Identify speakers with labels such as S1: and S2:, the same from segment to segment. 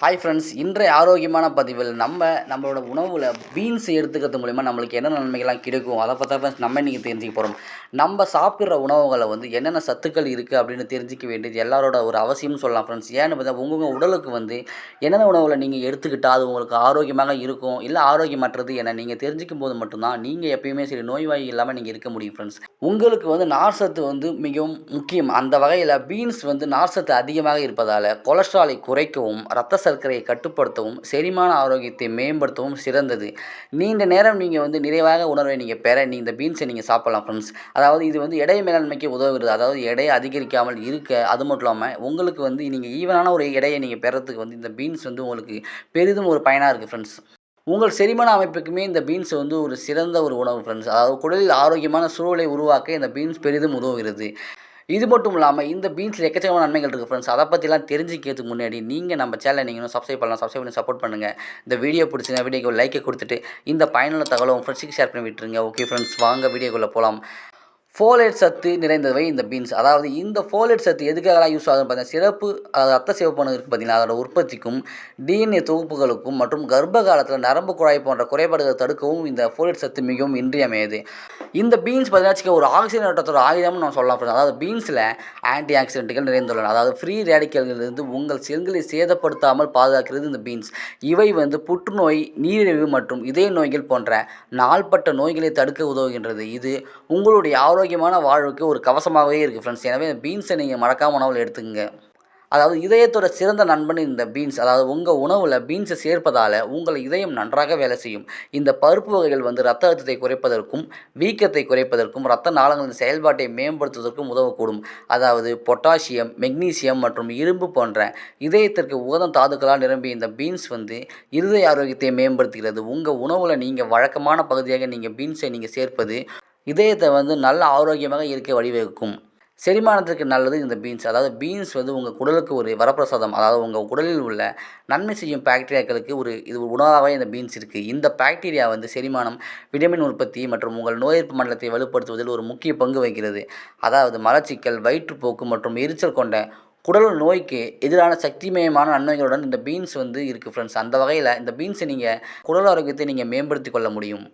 S1: Hi friends, இன்றைய ஆரோக்கியமான பதிவில் நம்மளோட உணவில் பீன்ஸ் எடுத்துக்கிறது மூலிமா நம்மளுக்கு என்ன நன்மைகள்லாம் கிடைக்கும் அதை பற்றி தான் நம்ம இன்றைக்கி தெரிஞ்சுக்க போகிறோம். நம்ம சாப்பிட்ற உணவுகளை என்னென்ன சத்துக்கள் இருக்குது அப்படின்னு தெரிஞ்சிக்க வேண்டியது எல்லாரோட ஒரு அவசியம்னு சொல்லலாம் ஃப்ரெண்ட்ஸ். ஏன்னு பார்த்தா உங்கள் உடலுக்கு என்னென்ன உணவுகளை நீங்கள் எடுத்துக்கிட்டால் அது உங்களுக்கு ஆரோக்கியமாக இருக்கும், இல்லை ஆரோக்கியமற்றது என நீங்கள் தெரிஞ்சிக்கும் போது மட்டும்தான் நீங்கள் எப்பயுமே சரி நோய்வாய் இல்லாமல் நீங்கள் இருக்க முடியும் ஃப்ரெண்ட்ஸ். உங்களுக்கு நார் சத்து மிகவும் முக்கியம். அந்த வகையில் பீன்ஸ் நார் சத்து அதிகமாக இருப்பதால் கொலஸ்ட்ராலை குறைக்கவும், ரத்த சர்க்கரையை கட்டுப்படுத்தவும், செரிமான ஆரோக்கியத்தை மேம்படுத்தவும் சிறந்தது. நீண்ட நேரம் நீங்கள் நிறைவாக உணர்வை நீங்கள் பெற இந்த பீன்ஸை நீங்கள் சாப்பிடலாம் ஃப்ரெண்ட்ஸ். அதாவது இது எடை மேலாண்மைக்கு உதவுகிறது. அதாவது எடையை அதிகரிக்காமல் இருக்க, அது மட்டும் இல்லாமல் உங்களுக்கு நீங்கள் ஈவனான ஒரு எடையை நீங்கள் பெறத்துக்கு இந்த பீன்ஸ் உங்களுக்கு பெரிதும் ஒரு பயனாக இருக்குது ஃப்ரெண்ட்ஸ். உங்கள் செரிமான அமைப்புக்குமே இந்த பீன்ஸ் ஒரு சிறந்த ஒரு உணவு ஃப்ரெண்ட்ஸ். அதாவது குடலில் ஆரோக்கியமான சூழலை உருவாக்க இந்த பீன்ஸ் பெரிதும் உதவுகிறது. இது மட்டும் இல்லாமல் இந்த பீன்ஸில் எக்கச்சக்கமான நன்மைகள் இருக்குது ஃப்ரெண்ட்ஸ். அதை பற்றிலாம் தெரிஞ்சுக்கிறதுக்கு முன்னாடி நீங்கள் நம்ம சேனலை நீங்கள் சப்ஸ்கிரைப் பண்ணலாம். சப்ஸ்கிரைப் பண்ணி சப்போர்ட் பண்ணுங்கள். இந்த வீடியோ பிடிச்சிங்க வீடியோக்கு ஒரு லைக்கை கொடுத்துட்டு இந்த பயனுள்ள தகவலை உங்கள் ஃப்ரெண்ட்ஸுக்கு ஷேர் பண்ணி விட்டுருங்க. ஓகே ஃப்ரெண்ட்ஸ், வாங்க வீடியோக்குள்ளே போகலாம். ஃபோலேட் சத்து நிறைந்தவை இந்த பீன்ஸ். அதாவது இந்த ஃபோலேட் சத்து எதுக்காகலாம் யூஸ் ஆகுதுன்னு பார்த்தீங்கன்னா, சிறப்பு ரத்த சிவப்பணு இருக்குது பார்த்தீங்கன்னா, அதோட உற்பத்திக்கும், டிஎன்ஏ தொகுப்புகளுக்கும் மற்றும் கர்ப்ப காலத்தில் நரம்பு குழாய் போன்ற குறைபாடுகளை தடுக்கவும் இந்த ஃபோலேட் சத்து மிகவும் இன்றியமையாது. இந்த பீன்ஸ் பார்த்தீங்கன்னா ஒரு ஆக்சிஜன் ஓட்டத்தோட ஆயுதம்னு நம்ம சொல்லலாம். அதாவது பீன்ஸில் ஆன்டி ஆக்சிடென்ட்டுகள் நிறைந்துள்ளன. அதாவது ஃப்ரீ ரேடிக்கல்களிலிருந்து உங்கள் செல்களை சேதப்படுத்தாமல் பாதுகாக்கிறது இந்த பீன்ஸ். இவை புற்றுநோய், நீரிழிவு மற்றும் இதய நோய்கள் போன்ற நாள்பட்ட நோய்களை தடுக்க உதவுகின்றது. இது உங்களுடைய ஆரோக்கியமான வாழ்வுக்கு ஒரு கவசமாகவே இருக்குது ஃப்ரெண்ட்ஸ். எனவே பீன்ஸை நீங்கள் மறக்காம உணவில் எடுத்துக்கங்க. அதாவது இதயத்தோட சிறந்த நண்பன் இந்த பீன்ஸ். அதாவது உங்கள் உணவில் பீன்ஸை சேர்ப்பதால் உங்கள் இதயம் நன்றாக வேலை செய்யும். இந்த பருப்பு வகைகள் இரத்த அழுத்தத்தை குறைப்பதற்கும், வீக்கத்தை குறைப்பதற்கும், இரத்த நாளங்களின் செயல்பாட்டை மேம்படுத்துவதற்கும் உதவக்கூடும். அதாவது பொட்டாசியம், மெக்னீசியம் மற்றும் இரும்பு போன்ற இதயத்திற்கு உகந்த தாதுக்களால் நிரம்பிய இந்த பீன்ஸ் இருதய ஆரோக்கியத்தை மேம்படுத்துகிறது. உங்கள் உணவில் நீங்கள் வழக்கமான பகுதியாக நீங்கள் பீன்ஸை நீங்கள் சேர்ப்பது இதயத்தை நல்ல ஆரோக்கியமாக இருக்க வழிவகுக்கும். செரிமானத்திற்கு நல்லது இந்த பீன்ஸ். அதாவது பீன்ஸ் உங்கள் குடலுக்கு ஒரு வரப்பிரசாதம். அதாவது உங்கள் குடலில் உள்ள நன்மை செய்யும் பாக்டீரியாக்களுக்கு இது ஒரு உணவாகவே இந்த பீன்ஸ் இருக்குது. இந்த பாக்டீரியா செரிமானம், விட்டமின் உற்பத்தி மற்றும் உங்கள் நோய் எதிர்ப்பு மண்டலத்தை வலுப்படுத்துவதில் ஒரு முக்கிய பங்கு வகிக்கிறது. அதாவது மலச்சிக்கல், வயிற்றுப்போக்கு மற்றும் எரிச்சல் கொண்ட குடல் நோய்க்கு எதிரான சக்திமயமான நன்மைகளுடன் இந்த பீன்ஸ் இருக்குது ஃப்ரெண்ட்ஸ். அந்த வகையில் இந்த பீன்ஸை நீங்கள் குடல் ஆரோக்கியத்தை நீங்கள் மேம்படுத்தி கொள்ள முடியும்.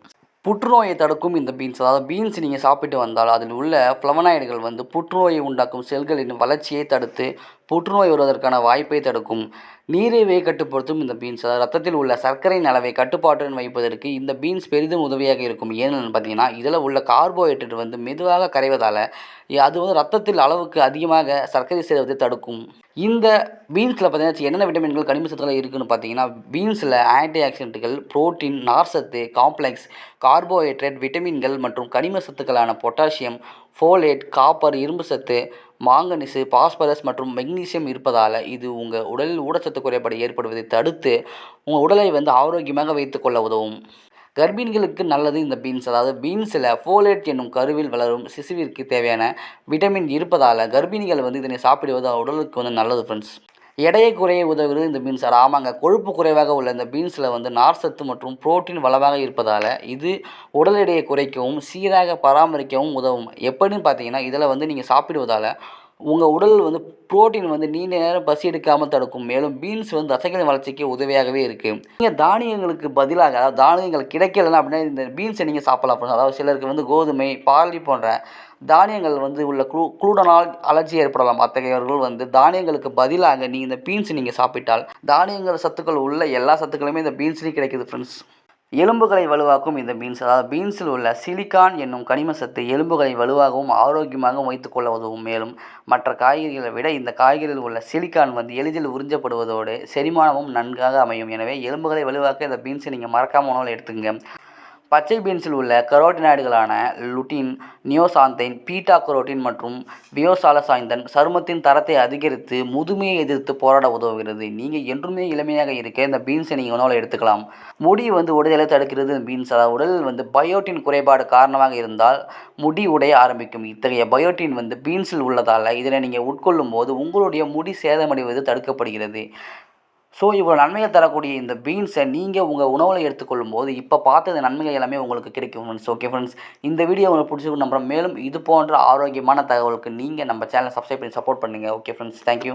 S1: புற்றுநோயை தடுக்கும் இந்த பீன்ஸ். அதாவது பீன்ஸ் நீங்கள் சாப்பிட்டு வந்தால் அதில் உள்ள ஃப்ளவனாய்டுகள் புற்றுநோயை உண்டாக்கும் செல்களின் வளர்ச்சியை தடுத்து புற்றுநோய் வருவதற்கான வாய்ப்பை தடுக்கும். நீரிழிவை கட்டுப்படுத்தும் இந்த பீன்ஸ். அதாவது ரத்தத்தில் உள்ள சர்க்கரையின் அளவை கட்டுப்பாட்டுடன் வைப்பதற்கு இந்த பீன்ஸ் பெரிதும் உதவியாக இருக்கும். ஏன்னு பார்த்தீங்கன்னா, இதில் உள்ள கார்போஹைட்ரேட் மெதுவாக கரைவதால் அது ரத்தத்தில் அளவுக்கு அதிகமாக சர்க்கரை சேருவதை தடுக்கும். இந்த பீன்ஸில் பார்த்தீங்கன்னா என்னென்ன விட்டமின்கள், கனிம சத்துக்கள் இருக்குதுன்னு பார்த்தீங்கன்னா, பீன்ஸில் ஆன்டி ஆக்சிடென்ட்டுகள், புரோட்டீன், நார்சத்து, காம்ப்ளெக்ஸ், கார்போஹைட்ரேட், விட்டமின்கள் மற்றும் கனிம சத்துக்களான பொட்டாசியம், ஃபோலேட், காப்பர், இரும்பு சத்து, மாங்கனீசு, பாஸ்பரஸ் மற்றும் மெக்னீசியம் இருப்பதால் இது உங்கள் உடலில் ஊட்டச்சத்து குறைபாடு ஏற்படுவதை தடுத்து உங்கள் உடலை ஆரோக்கியமாக வைத்துக்கொள்ள உதவும். கர்ப்பிணிகளுக்கு நல்லது இந்த பீன்ஸ். அதாவது பீன்ஸில் ஃபோலேட் என்னும் கருவில் வளரும் சிசுவிற்கு தேவையான விட்டமின் இருப்பதால் கர்ப்பிணிகள் இதனை சாப்பிடுவது உடலுக்கு நல்லது ஃப்ரெண்ட்ஸ். எடையை குறைய உதவுகிறது இந்த பீன்ஸ். ஆமாங்க, கொழுப்பு குறைவாக உள்ள இந்த பீன்ஸில் நார் சத்து மற்றும் புரோட்டீன் வளமாக இருப்பதால் இது உடல் எடையை குறைக்கவும் சீராக பராமரிக்கவும் உதவும். எப்படின்னு பார்த்தீங்கன்னா, இதில் நீங்கள் சாப்பிடுவதால் உங்கள் உடல் புரோட்டீன் நீண்ட நேரம் பசி எடுக்காமல் தடுக்கும். மேலும் பீன்ஸ் தசைகளின் வளர்ச்சிக்கு உதவியாகவே இருக்குது. நீங்கள் தானியங்களுக்கு பதிலாக, அதாவது தானியங்கள் கிடைக்கலன்னா அப்படின்னா இந்த பீன்ஸை நீங்கள் சாப்பிடலாம். அதாவது சிலருக்கு கோதுமை, பார்லி போன்ற தானியங்கள் உள்ள குளூட்டனால் அலர்ஜி ஏற்படலாம். அத்தகையவர்கள் தானியங்களுக்கு பதிலாக நீங்கள் இந்த பீன்ஸ் நீங்கள் சாப்பிட்டால் தானியங்கள் சத்துக்கள் உள்ள எல்லா சத்துக்களுமே இந்த பீன்ஸ்லேயும் கிடைக்குது ஃப்ரெண்ட்ஸ். எலும்புகளை வலுவாக்கும் இந்த பீன்ஸ். அதாவது பீன்ஸில் உள்ள சிலிக்கான் என்னும் கனிம சத்து எலும்புகளை வலுவாகவும் ஆரோக்கியமாகவும் வைத்துக்கொள்ள உதவும். மேலும் மற்ற காய்கறிகளை விட இந்த காய்கறியில் உள்ள சிலிக்கான் எளிதில் உறிஞ்சப்படுவதோடு செரிமானமும் நன்காக அமையும். எனவே எலும்புகளை வலுவாக்க இந்த பீன்ஸை நீங்கள் மறக்காமல் உணவில் எடுத்துங்க. பச்சை பீன்ஸில் உள்ள கரோட்டினாய்டுகளான லுட்டின், நியோசாந்தைன், பீட்டா கரோட்டின் மற்றும் பியோசாலசாய்ந்தன் சருமத்தின் தரத்தை அதிகரித்து முதுமையை எதிர்த்து போராட உதவுகிறது. நீங்கள் என்றுமே இளமையாக இருக்க இந்த பீன்ஸை நீங்கள் உணவில் எடுத்துக்கலாம். முடி உடைதலை தடுக்கிறது இந்த பீன்ஸ். அதாவது உடலில் பயோட்டின் குறைபாடு காரணமாக இருந்தால் முடி உடைய ஆரம்பிக்கும். இத்தகைய பயோட்டின் பீன்ஸில் உள்ளதால் இதனை நீங்கள் உட்கொள்ளும் போது உங்களுடைய முடி சேதமடைவது தடுக்கப்படுகிறது. ஸோ இவ்வளோ நன்மைகள் தரக்கூடிய இந்த பீன்ஸை நீங்கள் உங்கள் உணவில் எடுத்துக்கொள்ளும் போது இப்போ பார்த்த இந்த நன்மைகள் எல்லாமே உங்களுக்கு கிடைக்கும் ஃப்ரெண்ட்ஸ். ஓகே ஃப்ரெண்ட்ஸ், இந்த வீடியோ உங்களுக்கு பிடிச்சிருக்கும் நம்புறேன். மேலும் இது போன்ற ஆரோக்கியமான தகவலுக்கு நீங்கள் நம்ம சேனலை சப்ஸ்கிரைப் பண்ணி சப்போர்ட் பண்ணுங்கள். Okay friends, thank you.